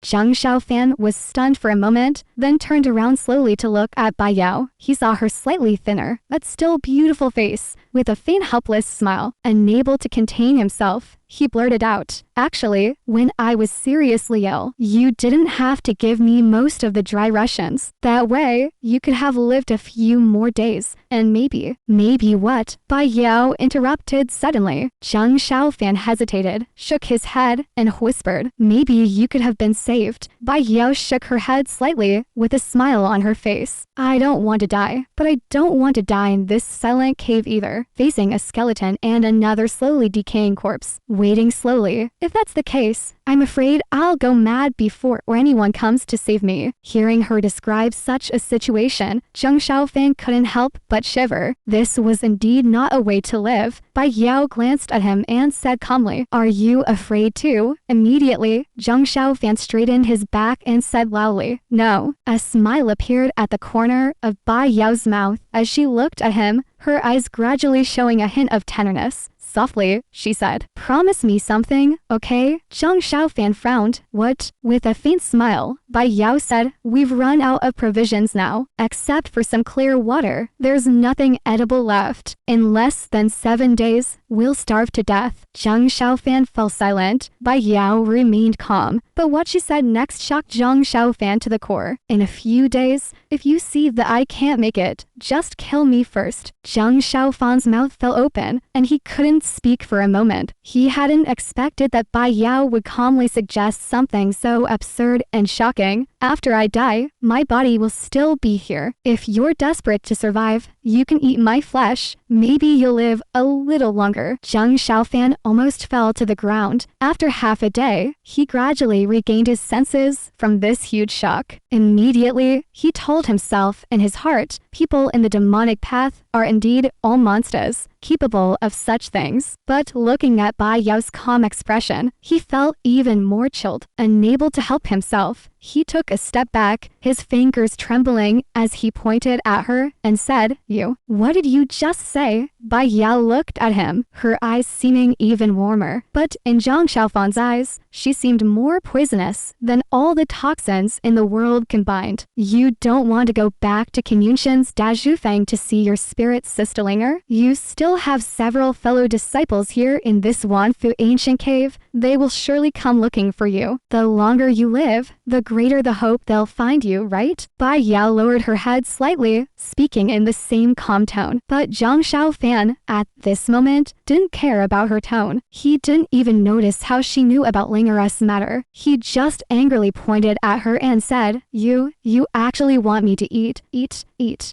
Zhang Xiaofan was stunned for a moment, then turned around slowly to look at Bai Yao. He saw her slightly thinner, but still beautiful face, with a faint helpless smile. Unable to contain himself, he blurted out, "Actually, when I was seriously ill, you didn't have to give me most of the dry rations. That way, you could have lived a few more days, and maybe what?" Bai Yao interrupted suddenly. Zhang Xiaofan hesitated, shook his head, and whispered, "Maybe you could have been saved." Bai Yao shook her head slightly, with a smile on her face. "I don't want to die, but I don't want to die in this silent cave either." Facing a skeleton and another slowly decaying corpse, waiting slowly. "If that's the case, I'm afraid I'll go mad before anyone comes to save me." Hearing her describe such a situation, Zhang Xiaofan couldn't help but shiver. This was indeed not a way to live. Bai Yao glanced at him and said calmly, "Are you afraid too?" Immediately, Zhang Xiaofan straightened his back and said loudly, "No." A smile appeared at the corner of Bai Yao's mouth as she looked at him, her eyes gradually showing a hint of tenderness. Softly, she said, "Promise me something, okay?" Zhang Xiaofan frowned. "What?" With a faint smile, Bai Yao said, "We've run out of provisions now. Except for some clear water, there's nothing edible left. In less than 7 days, we'll starve to death." Zhang Xiaofan fell silent. Bai Yao remained calm, but what she said next shocked Zhang Xiaofan to the core. "In a few days, if you see that I can't make it, just kill me first." Zhang Xiaofan's mouth fell open, and he couldn't speak for a moment. He hadn't expected that Bai Yao would calmly suggest something so absurd and shocking. "After I die, my body will still be here. If you're desperate to survive, you can eat my flesh. Maybe you'll live a little longer." Zhang Xiaofan almost fell to the ground. After half a day, he gradually regained his senses from this huge shock. Immediately, he told himself in his heart, people in the demonic path are indeed all monsters, capable of such things. But looking at Bai Yao's calm expression, he felt even more chilled. Unable to help himself, he took a step back, his fingers trembling as he pointed at her and said, What did you just say?" Bai Yao looked at him, her eyes seeming even warmer. But in Zhang Xiaofan's eyes, she seemed more poisonous than all the toxins in the world combined. "You don't want to go back to Qingyun Sect's Dazhufeng to see your spirit sisterlinger? You still have several fellow disciples here in this Wanfu ancient cave. They will surely come looking for you. The longer you live, the greater the hope they'll find you, right?" Bai Yao lowered her head slightly, speaking in the same calm tone. But Zhang Xiaofan, at this moment, didn't care about her tone. He didn't even notice how she knew about Linger's matter. He just angrily pointed at her and said, You actually want me to eat.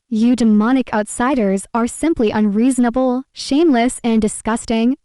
You demonic outsiders are simply unreasonable, shameless, and disgusting.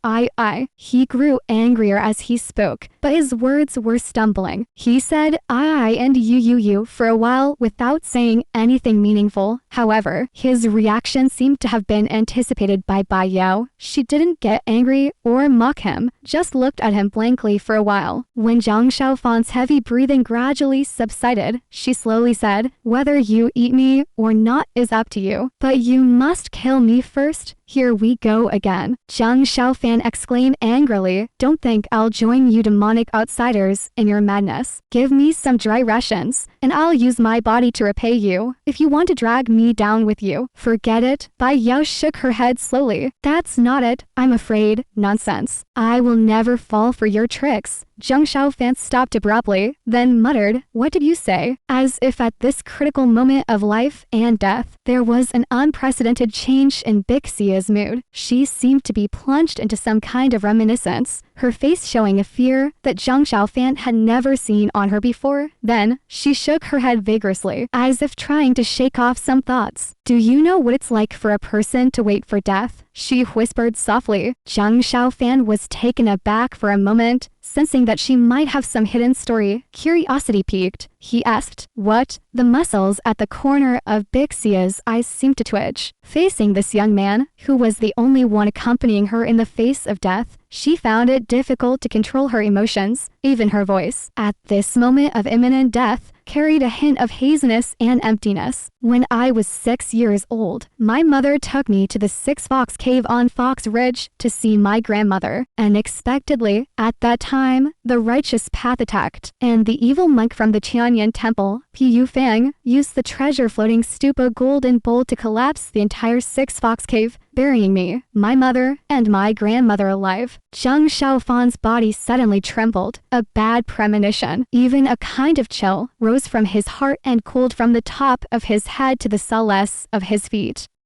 He grew angrier as he spoke, but his words were stumbling. He said I and you for a while without saying anything meaningful. However, his reaction seemed to have been anticipated by Bai Yao. She didn't get angry or mock him, just looked at him blankly for a while. When Zhang Xiaofan's heavy breathing gradually subsided, she slowly said, "Whether you eat me or not is up to you, but you must kill me first." "Here we go again," Zhang Xiaofan exclaimed angrily. "Don't think I'll join you demonic outsiders in your madness. Give me some dry rations, and I'll use my body to repay you. If you want to drag me down with you, forget it." Bai Yao shook her head slowly. "That's not it, I'm afraid." "Nonsense. I will never fall for your tricks." Zhang Xiaofan stopped abruptly, then muttered, "What did you say?" As if at this critical moment of life and death, there was an unprecedented change in Bixia's mood. She seemed to be plunged into some kind of reminiscence, her face showing a fear that Zhang Xiaofan had never seen on her before. Then, she shook her head vigorously, as if trying to shake off some thoughts. "Do you know what it's like for a person to wait for death?" she whispered softly. Zhang Xiaofan was taken aback for a moment, sensing that she might have some hidden story. Curiosity piqued. He asked, "What?" The muscles at the corner of Bixia's eyes seemed to twitch. Facing this young man, who was the only one accompanying her in the face of death, she found it difficult to control her emotions, even her voice. At this moment of imminent death, carried a hint of haziness and emptiness. When I was 6 years old, my mother took me to the Six Fox Cave on Fox Ridge to see my grandmother. Unexpectedly, at that time, the righteous path attacked, and the evil monk from the Tianyin Temple, Pu Fang, used the treasure floating stupa golden bowl to collapse the entire Six Fox Cave, burying me, my mother, and my grandmother alive. Zhang Xiaofan's body suddenly trembled. A bad premonition, even a kind of chill, rose from his heart and cooled from the top of his head to the soles of his feet.